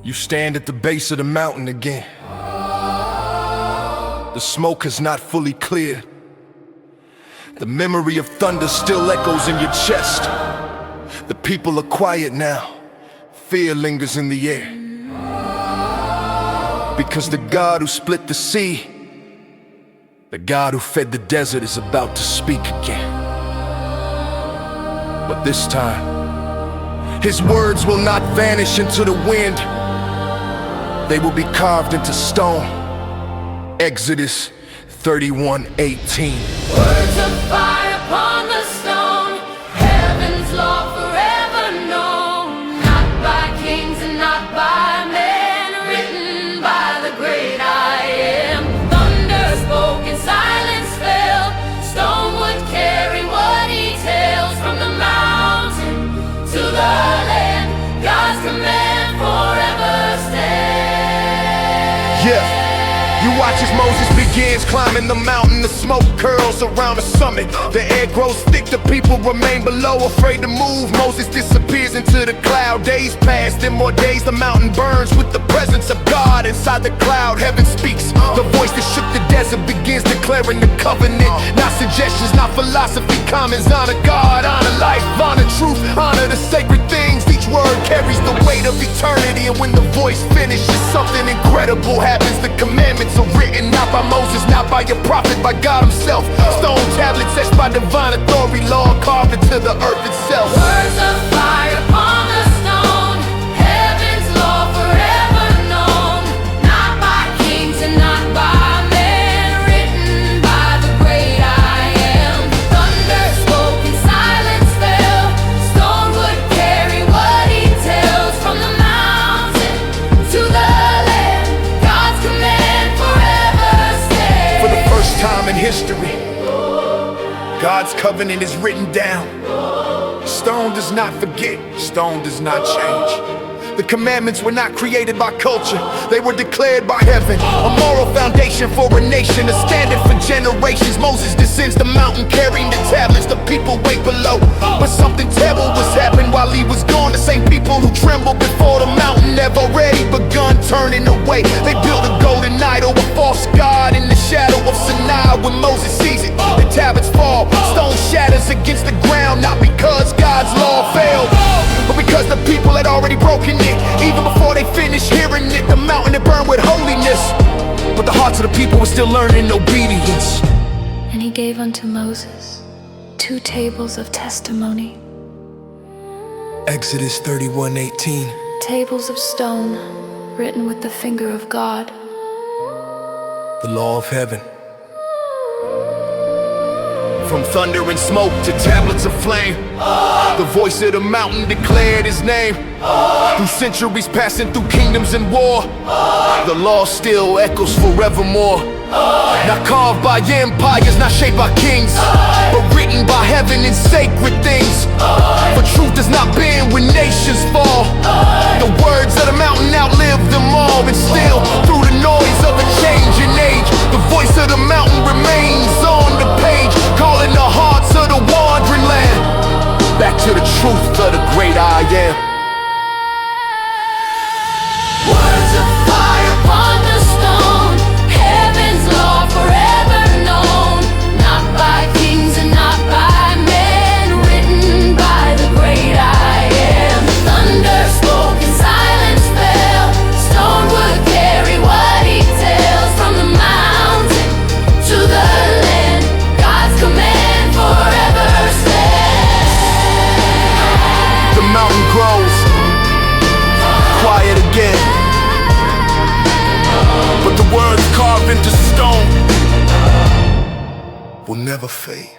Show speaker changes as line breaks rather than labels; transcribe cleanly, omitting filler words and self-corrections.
You stand at the base of the mountain again. The smoke has not fully cleared. The memory of thunder still echoes in your chest. The people are quiet now. Fear lingers in the air. Because the God who split the sea, the God who fed the desert, is about to speak again. But this time, His words will not vanish into the wind. They will be carved into stone. Exodus 31:18.
Words of fire upon the stone, heaven's law forever known. Not by kings and not by men, written by the great I am. Thunder spoke and silence fell. Stone would carry what He tells. From the mountain to the land, God's command forever stands.
Yeah. You watch as Moses begins climbing the mountain. The smoke curls around the summit. The air grows thick, the people remain below, afraid to move. Moses disappears into the cloud. Days pass, then more days. The mountain burns with the presence of God. Inside the cloud, heaven speaks. The voice that shook the desert begins declaring the covenant. Not suggestions, not philosophy, comments. Honor God, honor life, honor truth, honor the sacred things. Each word carries the weight of eternity. And when the voice finishes, something incredible happens. The commandments are written not by Moses, not by a prophet, by God Himself. Stone tablets etched by divine authority, law carved into the earth itself.
Words of fire upon the stone, heaven's law forever known. Not by kings and not by men, written by the great I am. Thunder spoke and silence fell. Stone would carry what He tells. From the mountain to the land, God's command forever stands.
For the first time in history, God's covenant is written down. Stone does not forget, stone does not change. The commandments were not created by culture, they were declared by heaven. A moral foundation for a nation, a standard for generations. Moses descends the mountain carrying the tablets. The people wait below, but something terrible was happening while he was gone. The same people who trembled before the mountain have already begun turning away. They built a golden idol, a false god in the shadow of Sinai. When Moses sees it, the tablets fall. Stone shatters against the ground, not because God's law failed, but because the people had already broken it. Even before they finished hearing it, the mountain had burned with holiness, but the hearts of the people were still learning obedience.
And He gave unto Moses 2 tables of testimony,
Exodus 31:18.
tables of stone written with the finger of God.
The law of heaven. From thunder and smoke to tablets of flame, the voice of the mountain declared His name. Through centuries passing through kingdoms and war, the law still echoes forevermore. Not carved by empires, not shaped by kings, but written by heaven in sacred things. For truth does not bend when nations fall. The words of the mountain outlive them all. And still, through the noise of a changing age, the voice of the mountain remains on the page, calling the hearts of the wandering land back to the truth of the great I am.
Words of fire upon the stone, heaven's law forever known. Not by kings and not by men, written by the great I am. Thunder spoke and silence fell. Stone would carry what He tells. From the mountain to the land, God's command forever stands.
The mountain grows, quiet again, but the words carved into stone will never fade.